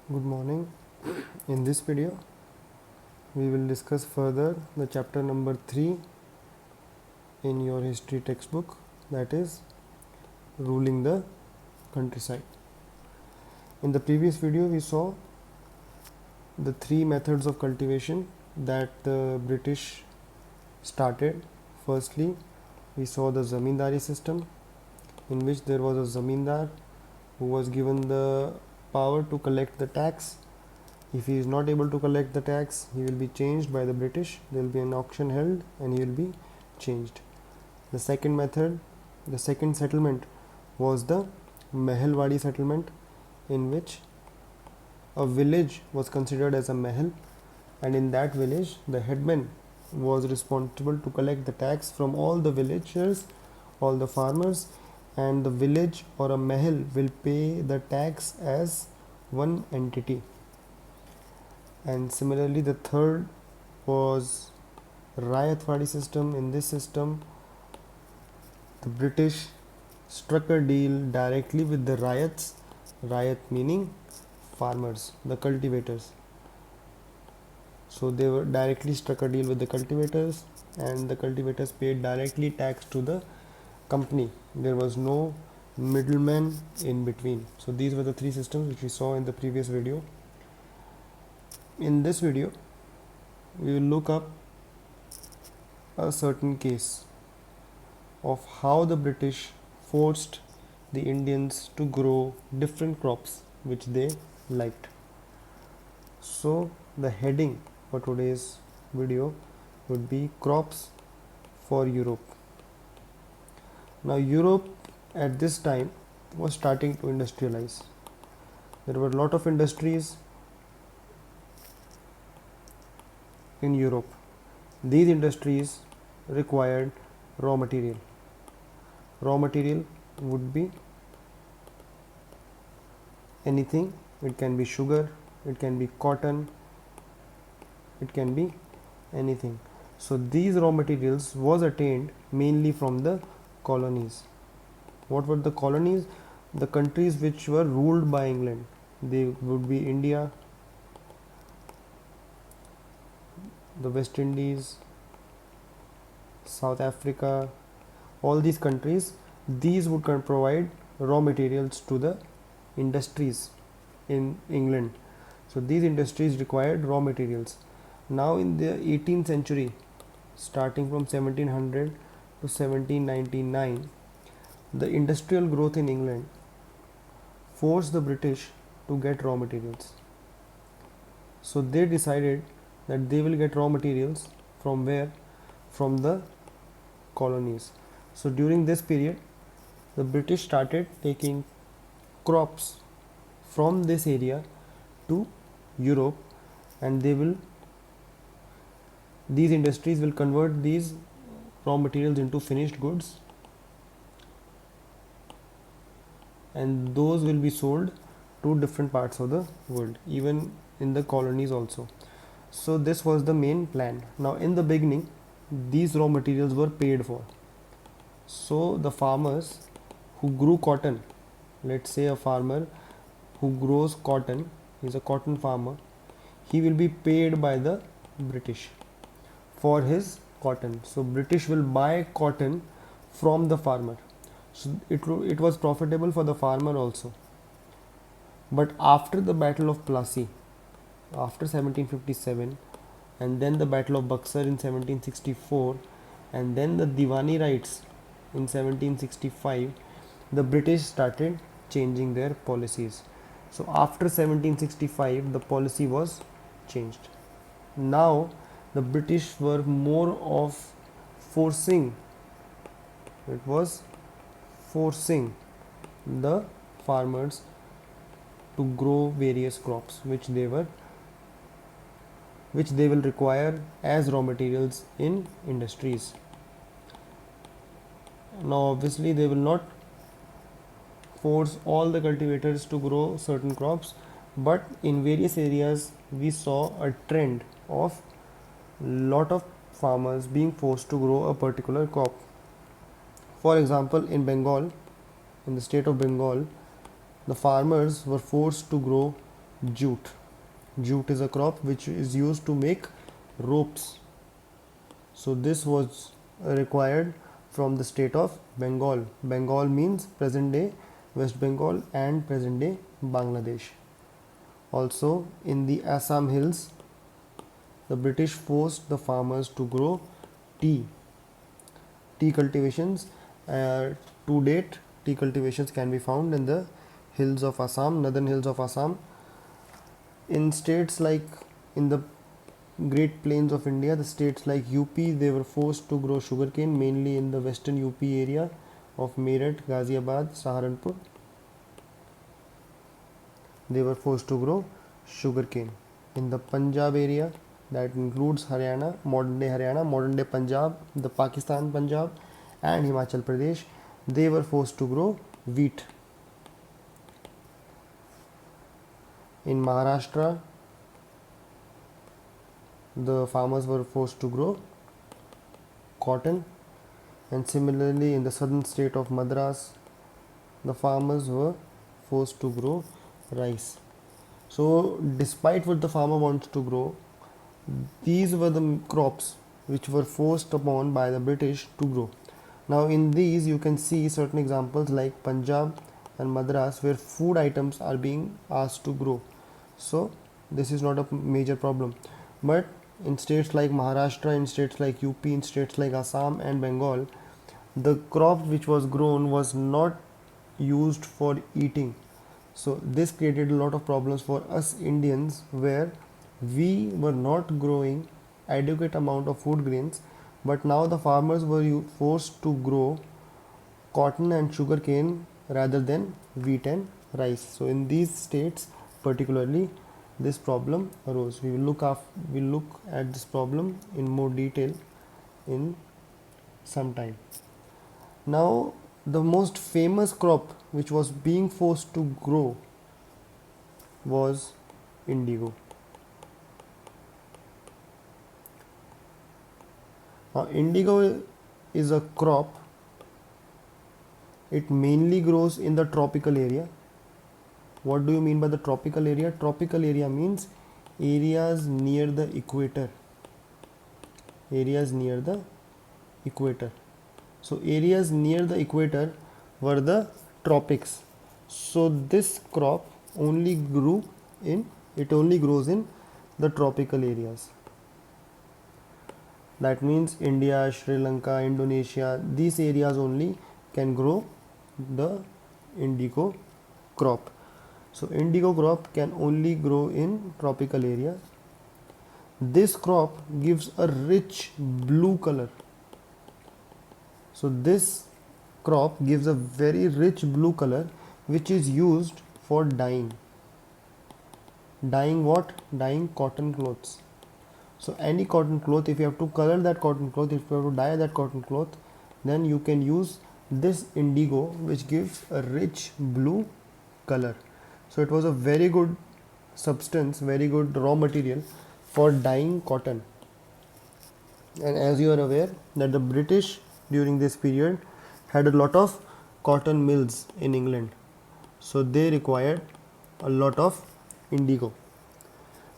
Good morning. In this video, we will discuss further the chapter number 3 in your history textbook, that is ruling the countryside. In the previous video, we saw the three methods of cultivation that the British started. Firstly, we saw the zamindari system, in which there was a zamindar who was given the power to collect the tax. If he is not able to collect the tax, he will be changed by the British. There will be an auction held and he will be changed. The second method, the second settlement was the Mehelwadi settlement, in which a village was considered as a Mehel, and in that village the headman was responsible to collect the tax from all the villagers, all the farmers, and the village or a Mehel will pay the tax as one entity. And similarly, the third was Rayatwadi system. In this system, the British struck a deal directly with the Rayats, Rayat meaning farmers, the cultivators. So they were directly struck a deal with the cultivators, and the cultivators paid directly tax to the company. There was no middleman in between. So these were the three systems which we saw in the previous video. In this video, we will look up a certain case of how the British forced the Indians to grow different crops which they liked. So the heading for today's video would be crops for Europe. Now Europe at this time was starting to industrialize. There were a lot of industries in Europe. These industries required raw material. Raw material would be anything. It can be sugar, it can be cotton, it can be anything. So these raw materials was attained mainly from the colonies. What were the colonies? The countries which were ruled by England. They would be India, the West Indies, South Africa, all these countries. These would provide raw materials to the industries in England. So these industries required raw materials. Now in the 18th century, starting from 1700 to 1799, the industrial growth in England forced the British to get raw materials. So they decided that they will get raw materials from where? From the colonies. So during this period, the British started taking crops from this area to Europe, and these industries will convert these raw materials into finished goods, and those will be sold to different parts of the world, even in the colonies also. So this was the main plan. Now in the beginning, these raw materials were paid for. So the farmers who grew cotton, let's say a farmer who grows cotton, is a cotton farmer, he will be paid by the British for his cotton. So British will buy cotton from the farmer. So it was profitable for the farmer also. But after the Battle of Plassey, after 1757, and then the Battle of Buxar in 1764, and then the Diwani Rights in 1765, the British started changing their policies. So after 1765, the policy was changed. Now the British were more of forcing, it was forcing the farmers to grow various crops which they will require as raw materials in industries. Now obviously they will not force all the cultivators to grow certain crops, but in various areas we saw a trend of lot of farmers being forced to grow a particular crop. For example, in Bengal, in the state of Bengal, the farmers were forced to grow jute. Jute is a crop which is used to make ropes. So this was required from the state of Bengal. Bengal means present day West Bengal and present day Bangladesh. Also in the Assam hills, the British forced the farmers to grow tea. Tea cultivations, to date, tea cultivations can be found in the hills of Assam, northern hills of Assam. In states like in the Great Plains of India, the states like UP, they were forced to grow sugarcane, mainly in the western UP area of Meerut, Ghaziabad, Saharanpur. They were forced to grow sugarcane. In the Punjab area, that includes Haryana, modern day Punjab, the Pakistan Punjab, and Himachal Pradesh, they were forced to grow wheat. In Maharashtra, the farmers were forced to grow cotton, and similarly in the southern state of Madras, the farmers were forced to grow rice. So despite what the farmer wants to grow, these were the crops which were forced upon by the British to grow. Now in these you can see certain examples like Punjab and Madras where food items are being asked to grow. So this is not a major problem. But in states like Maharashtra, in states like UP, in states like Assam and Bengal, the crop which was grown was not used for eating. So this created a lot of problems for us Indians, where we were not growing adequate amount of food grains, but now the farmers were forced to grow cotton and sugarcane rather than wheat and rice. So in these states particularly, this problem arose. We will look at this problem in more detail in some time. Now the most famous crop which was being forced to grow was indigo. Now indigo is a crop. It mainly grows in the tropical area. What do you mean by the tropical area? Tropical area means areas near the equator. Areas near the equator. So areas near the equator were the tropics. So this crop only grows in the tropical areas. That means India, Sri Lanka, Indonesia, these areas only can grow the indigo crop. So indigo crop can only grow in tropical areas. This crop gives a rich blue color. So this crop gives a very rich blue color which is used for dyeing. Dyeing what? Dyeing cotton clothes. So any cotton cloth, if you have to color that cotton cloth, if you have to dye that cotton cloth, then you can use this indigo which gives a rich blue color. So it was a very good substance, very good raw material for dyeing cotton. And as you are aware that the British during this period had a lot of cotton mills in England. So they required a lot of indigo.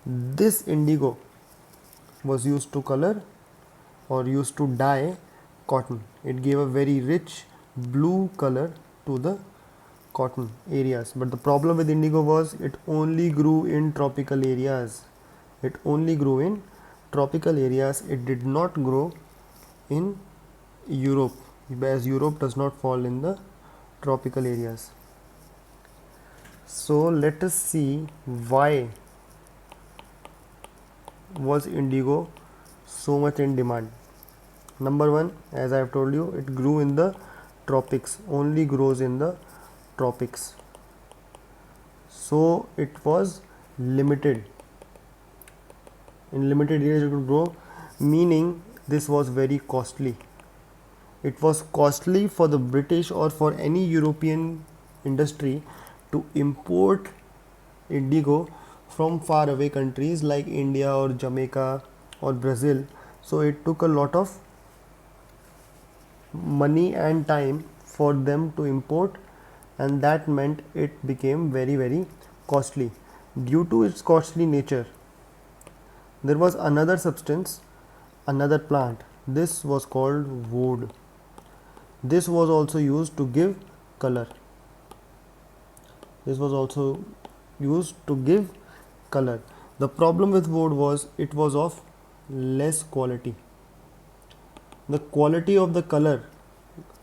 This indigo was used to color or used to dye cotton. It gave a very rich blue color to the cotton areas. But the problem with indigo was it only grew in tropical areas. It only grew in tropical areas. It did not grow in Europe, as Europe does not fall in the tropical areas. So let us see why was indigo so much in demand. Number one, as I have told you, it grew in the tropics, only grows in the tropics. So it was limited. In limited areas it could grow, meaning this was very costly. It was costly for the British or for any European industry to import indigo from far away countries like India or Jamaica or Brazil. So it took a lot of money and time for them to import, and that meant it became very costly. Due to its costly nature, there was another substance, another plant. This was called wood. This was also used to give color. This was also used to give color. The problem with wood was it was of less quality. The quality of the color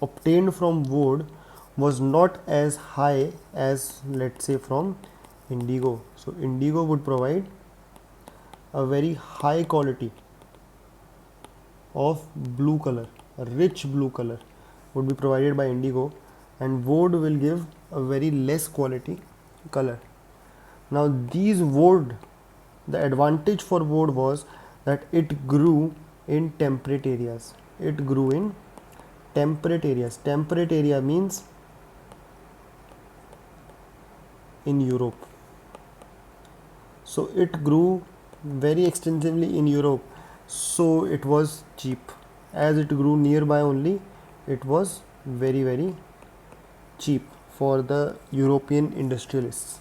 obtained from wood was not as high as, let's say, from indigo. So indigo would provide a very high quality of blue color, a rich blue color would be provided by indigo, and wood will give a very less quality color. Now these wood, the advantage for wood was that it grew in temperate areas. It grew in temperate areas. Temperate area means in Europe. So it grew very extensively in Europe. So it was cheap. As it grew nearby only, it was very cheap for the European industrialists.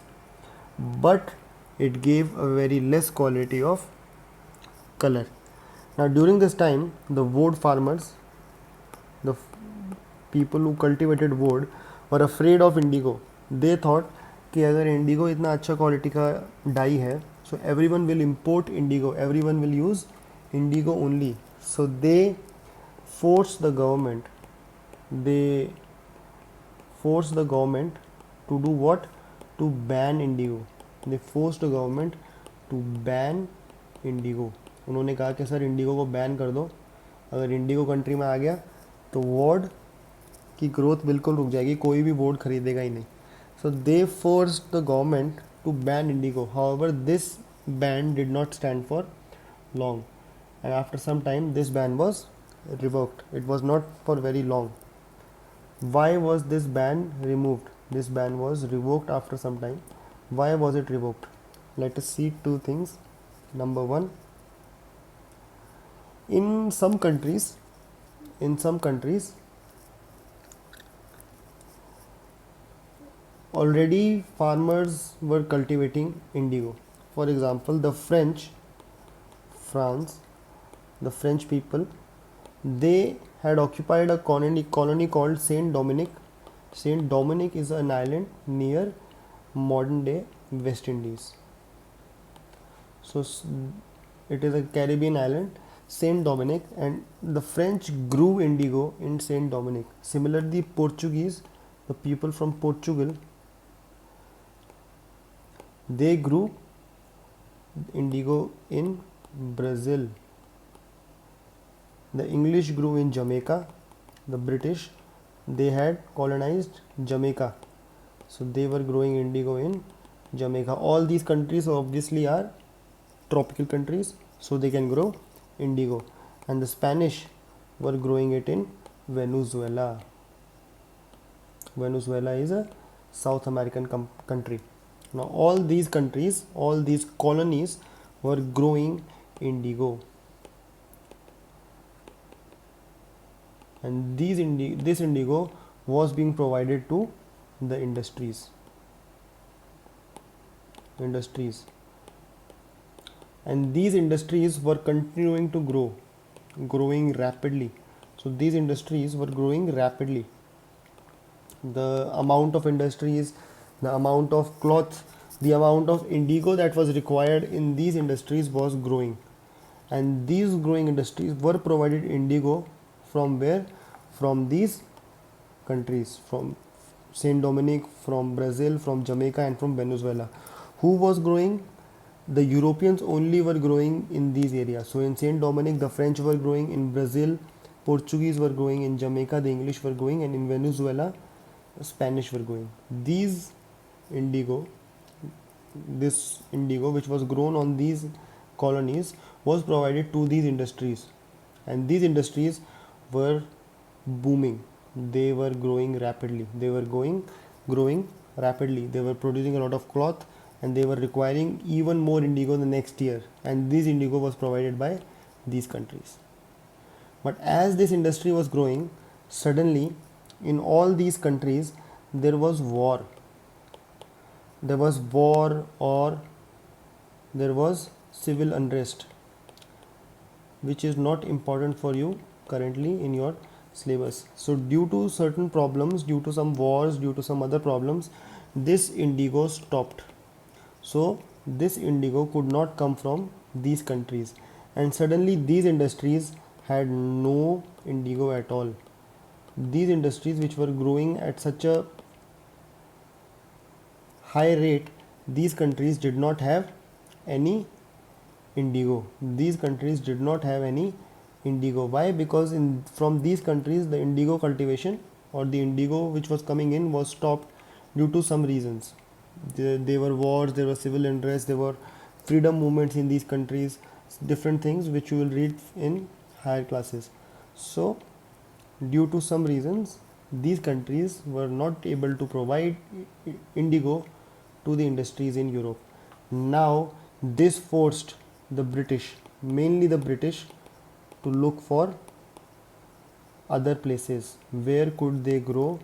But it gave a very less quality of color. Now during this time, the wood farmers, the people who cultivated wood, were afraid of indigo. They thought कि अगर Indigo इतना अच्छा quality का die है, so everyone will import indigo, everyone will use indigo only. So they forced the government, they forced the government to do what? To ban indigo. They forced the government to ban indigo. उन्होंने कहा कि sir Indigo को ban कर दो, अगर Indigo country में आ गया तो वुड की ग्रोथ बिल्कुल रुक जाएगी, कोई भी वुड खरीदेगा ही नहीं. So they forced the government to ban indigo. However, this ban did not stand for long, and after some time this ban was revoked. It was not for very long. Why was this ban removed? This ban was revoked after some time. Why was it revoked? Let us see two things. Number one, in some countries already farmers were cultivating indigo. For example, the French people, they had occupied a colony called Saint Dominic. Saint Dominic is an island near modern day West Indies. So it is a Caribbean island, Saint Dominic, and the French grew indigo in Saint Dominic. Similarly, Portuguese, the people from Portugal, they grew indigo in Brazil. The English grew in Jamaica. The British, they had colonized Jamaica, so they were growing indigo in Jamaica. All these countries obviously are tropical countries, so they can grow indigo. And the Spanish were growing it in Venezuela. Venezuela is a South American country. Now all these countries, all these colonies were growing indigo, and this indigo was being provided to the industries, and these industries were continuing to growing rapidly. So these industries were growing rapidly. The amount of industries, the amount of cloth, the amount of indigo that was required in these industries was growing, and these growing industries were provided indigo from where? From these countries, from Saint Dominic, from Brazil, from Jamaica, and from Venezuela. Who was growing? The Europeans only were growing in these areas. So in Saint Dominic, the French were growing. In Brazil, Portuguese were growing. In Jamaica, the English were growing, and in Venezuela, the Spanish were growing. This indigo which was grown on these colonies was provided to these industries, and these industries were booming. They were growing rapidly. They were growing rapidly. They were producing a lot of cloth, and they were requiring even more indigo the next year, and this indigo was provided by these countries. But as this industry was growing, suddenly in all these countries there was war. Or there was civil unrest, which is not important for you currently in your syllabus. So due to certain problems, due to some wars, due to some other problems, this indigo stopped. So this indigo could not come from these countries, and suddenly these industries had no indigo at all. These industries which were growing at such a high rate, these countries did not have any indigo. These countries did not have any indigo. Why? Because from these countries the indigo cultivation or the indigo which was coming in was stopped due to some reasons. There were wars, there were civil unrest, there were freedom movements in these countries, different things which you will read in higher classes. So due to some reasons, these countries were not able to provide indigo to the industries in Europe. Now this forced the British, mainly the British, to look for other places. Where could they grow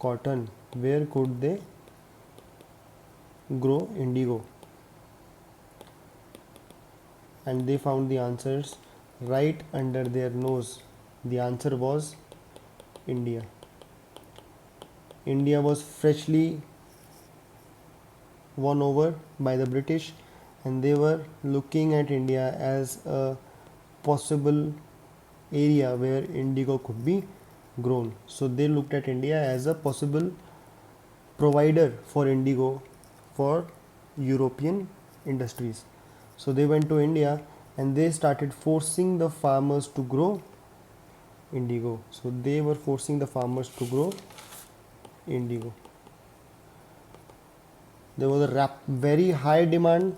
cotton? Where could they grow indigo? And they found the answers right under their nose. The answer was India. India was freshly won over by the British, and they were looking at India as a possible area where indigo could be grown. So they looked at India as a possible provider for indigo for European industries. So they went to India and they started forcing the farmers to grow indigo. So they were forcing the farmers to grow indigo. There was a very high demand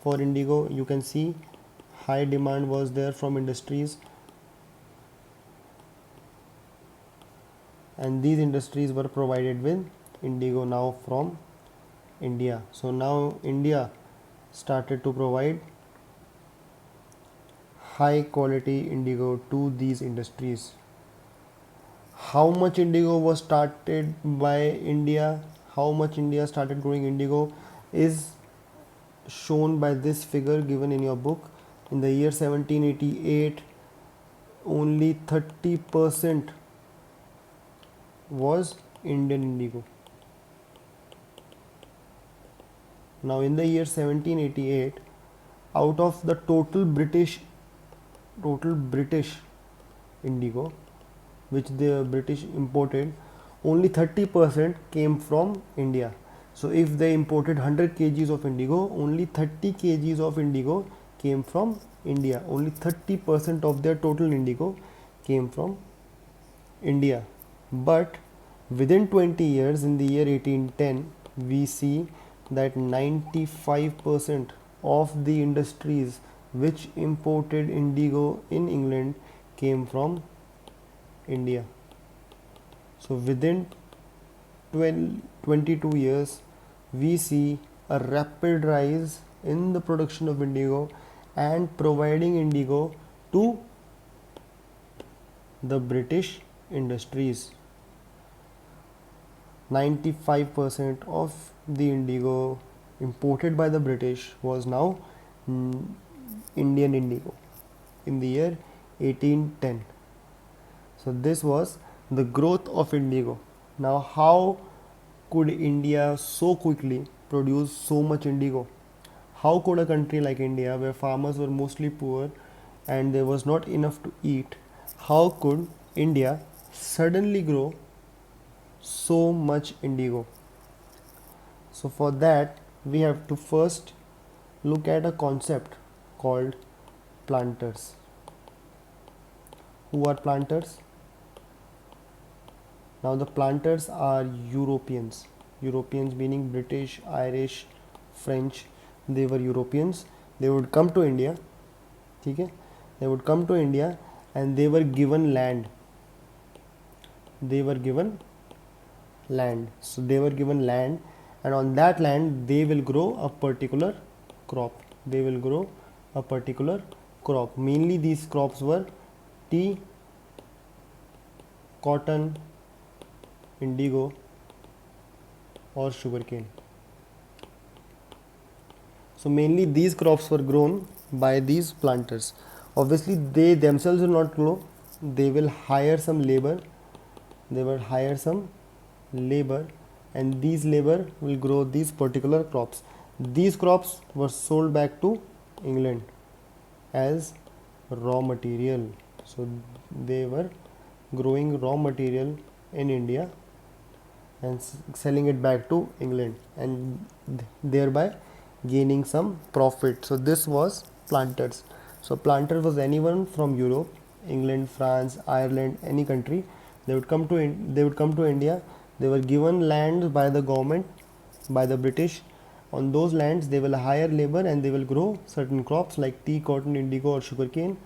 for indigo. You can see high demand was there from industries, and these industries were provided with indigo now from India. So now India started to provide high quality indigo to these industries. How much indigo was started by India, how much India started growing indigo is shown by this figure given in your book. In the year 1788, only 30% was Indian indigo. Now in the year 1788, out of the total British indigo which the British imported, only 30% came from India. So if they imported 100 kgs of indigo, only 30 kgs of indigo came from India. Only 30% of their total indigo came from India. But within 20 years, in the year 1810, we see that 95% of the industries which imported indigo in England came from India. So within 22 years, we see a rapid rise in the production of indigo and providing indigo to the British industries. 95% of the indigo imported by the British was now Indian indigo in the year 1810. So this was the growth of indigo. Now how could India so quickly produce so much indigo? How could a country like India, where farmers were mostly poor and there was not enough to eat, how could India suddenly grow so much indigo? So for that we have to first look at a concept called planters. Who are planters? Now the planters are Europeans. Europeans meaning British, Irish, French. They were Europeans. They would come to India. Okay? They would come to India and they were given land. They were given land. So they were given land, and on that land they will grow a particular crop. They will grow a particular crop. Mainly these crops were tea, cotton, indigo or sugarcane. So mainly these crops were grown by these planters. Obviously they themselves will not grow, they will hire some labor, and these labor will grow these particular crops. These crops were sold back to England as raw material. So they were growing raw material in India and selling it back to England, and thereby gaining some profit. So this was planters. So planter was anyone from Europe, England, France, Ireland, any country. They would come to India. They were given land by the government, by the British. On those lands they will hire labor and they will grow certain crops like tea, cotton, indigo or sugarcane.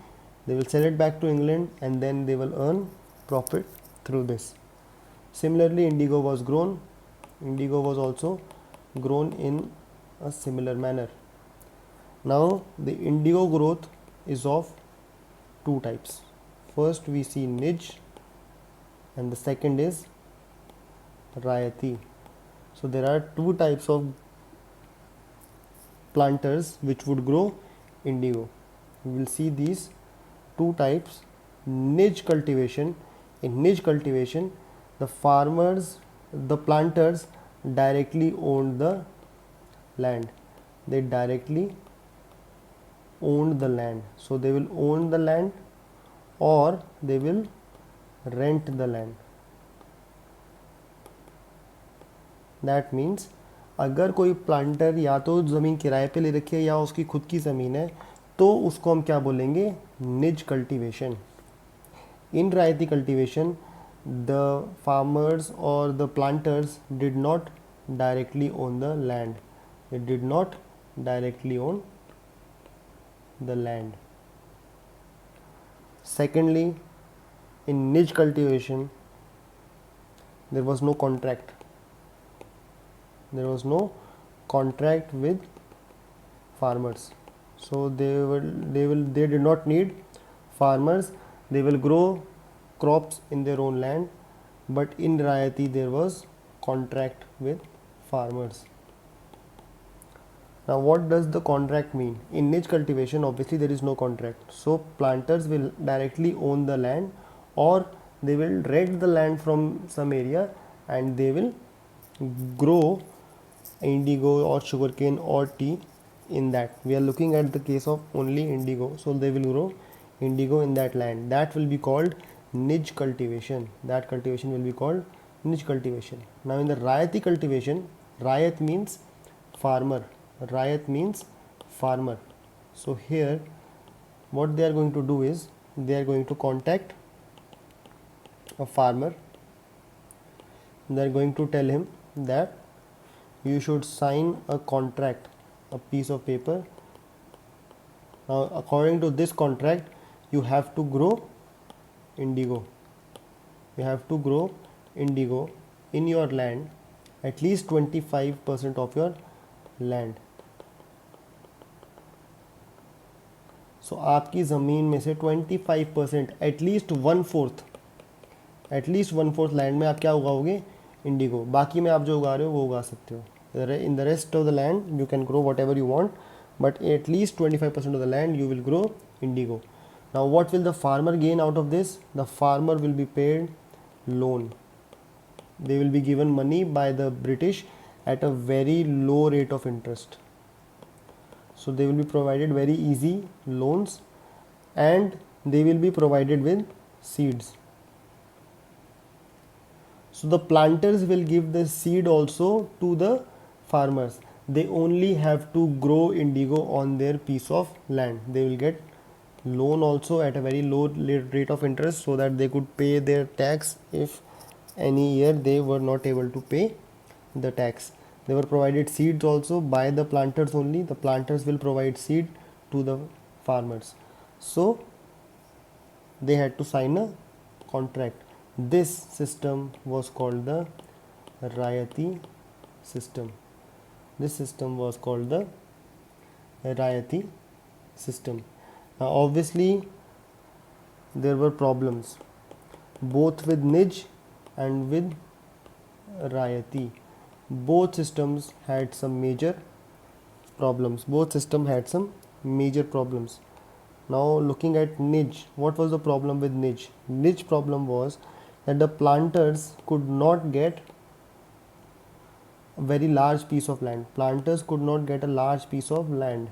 They will sell it back to England and then they will earn profit through this. Similarly, indigo was grown. Indigo was also grown in a similar manner. Now the indigo growth is of two types. First we see nij and the second is rayati. So there are two types of planters which would grow indigo. We will see these two types. Nij cultivation. In nij cultivation, the planters directly owned the land. They directly owned the land. So they will own the land or they will rent the land. That means अगर कोई planter या तो ज़मीन किराए पे ले रखी है या उसकी खुद की ज़मीन है तो उसको हम क्या बोलेंगे, निज cultivation. In Rayati cultivation, the farmers or the planters did not directly own the land. They did not directly own the land. Secondly, in niche cultivation, there was no contract. There was no contract with farmers. So they did not need farmers. They will grow crops in their own land, but in Rayati there was contract with farmers. Now what does the contract mean? In niche cultivation obviously there is no contract, so planters will directly own the land or they will rent the land from some area and they will grow indigo or sugarcane or tea in that. We are looking at the case of only indigo, so they will grow indigo in that land. That will be called niche cultivation. That cultivation will be called niche cultivation. Now in the Rayati cultivation, Rayat means farmer. Rayat means farmer. So here what they are going to do is they are going to contact a farmer. They are going to tell him that you should sign a contract, a piece of paper. Now according to this contract you have to grow indigo. You have to grow indigo in your land, at least 25% of your land. So आपकी ज़मीन में से 25%, at least one fourth land में आप क्या उगाओगे, Indigo. बाकी में आप जो उगा रहे हो वो उगा सकते हो. In the rest of the land you can grow what ever you want, but at least 25% of the land you will grow indigo. Now what will the farmer gain out of this? The farmer will be paid loan. They will be given money by the British at a very low rate of interest. So they will be provided very easy loans and they will be provided with seeds. So the planters will give the seed also to the farmers. They only have to grow indigo on their piece of land. They will get loan also at a very low rate of interest so that they could pay their tax if any year they were not able to pay the tax. They were provided seeds also by the planters only. The planters will provide seed to the farmers. So they had to sign a contract. This system was called the Rayati system. This system was called the Rayati system. Now obviously there were problems both with Nij and with Rayati. Both systems had some major problems. Both system had some major problems. Now looking at Nij, what was the problem with Nij? Nij problem was that the planters could not get a very large piece of land. Planters could not get a large piece of land.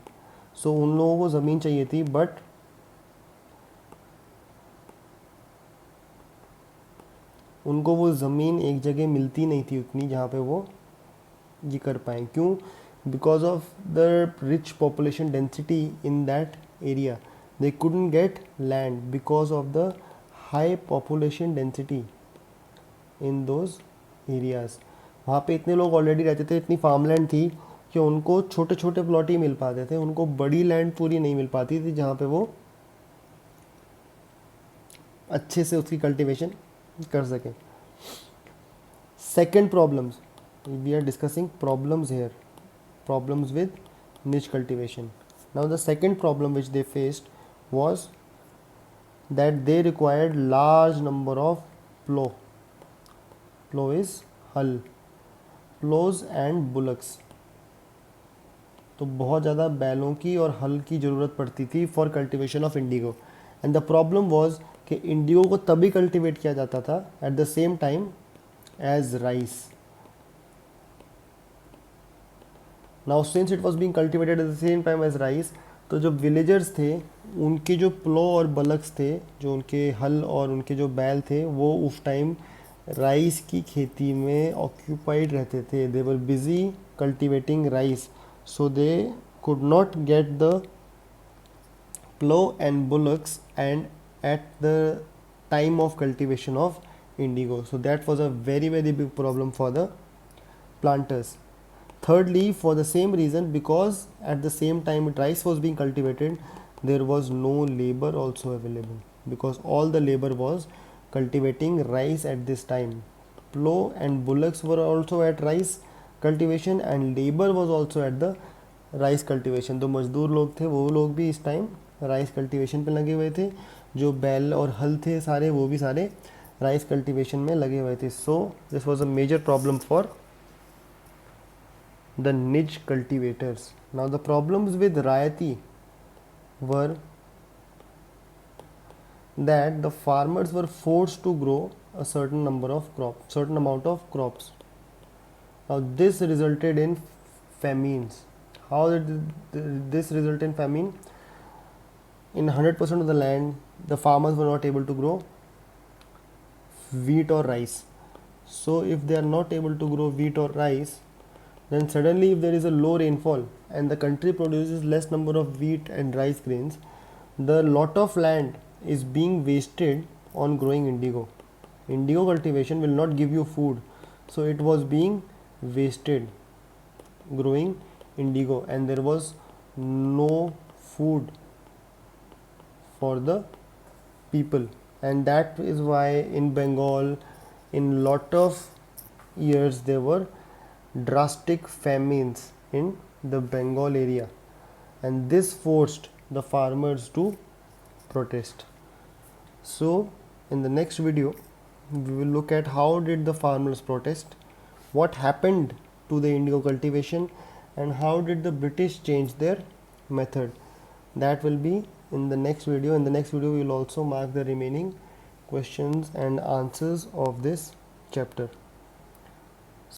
So उन लोगों को ज़मीन चाहिए थी, but उनको वो ज़मीन एक जगह मिलती नहीं थी उतनी जहाँ पे वो ये कर पाएँ. क्यों? Because of the rich population density in that area, they couldn't get land because of the high population density in those areas. वहाँ पे इतने लोग ऑलरेडी रहते थे, इतनी फार्म लैंड थी कि उनको छोटे छोटे प्लॉट ही मिल पाते थे, उनको बड़ी लैंड पूरी नहीं मिल पाती थी जहाँ पे वो अच्छे से उसकी कल्टीवेशन कर सकें. Second problems, we are discussing problems here, problems with niche cultivation. Now the second problem which they faced was that they required large number of plow. Plow is hull, plows and bullocks. तो बहुत ज़्यादा बैलों की और हल की ज़रूरत पड़ती थी for cultivation of indigo. And the problem was कि इंडिगो को तभी कल्टिवेट किया जाता था at the same time as rice. Now since it was being cultivated at the same time as rice, तो जो विलेजर्स थे उनके जो प्लो और बलक्स थे, जो उनके हल और उनके जो बैल थे, वो उस टाइम राइस की खेती में ऑक्यूपाइड रहते थे. They were busy cultivating rice, so they could not get the plough and bullocks and at the time of cultivation of indigo. So that was a very very big problem for the planters. Thirdly, for the same reason, because at the same time rice was being cultivated, there was no labor also available, because all the labor was cultivating rice at this time. Plow and bullocks were also at rice cultivation and labor was also at the rice cultivation. तो मजदूर लोग थे वो लोग भी इस time rice cultivation पे लगे हुए थे. जो बैल और हल थे सारे वो भी सारे राइस कल्टीवेशन में लगे हुए थे. So this was a major problem for the niche cultivators. Now the problems with Rayati were that the farmers were forced to grow a certain amount of crops. Now this resulted in famines. How did this result in famine? In 100% of the land, the farmers were not able to grow wheat or rice. So if they are not able to grow wheat or rice, then suddenly if there is a low rainfall and the country produces less number of wheat and rice grains, the lot of land is being wasted on growing indigo. Indigo cultivation will not give you food, so it was being wasted growing indigo, and there was no food for the people. And that is why in Bengal in lot of years there were drastic famines in the Bengal area, and this forced the farmers to protest. So in the next video we will look at how did the farmers protest, what happened to the indigo cultivation, and how did the British change their method. That will be in the next video. In the next video we will also mark the remaining questions and answers of this chapter.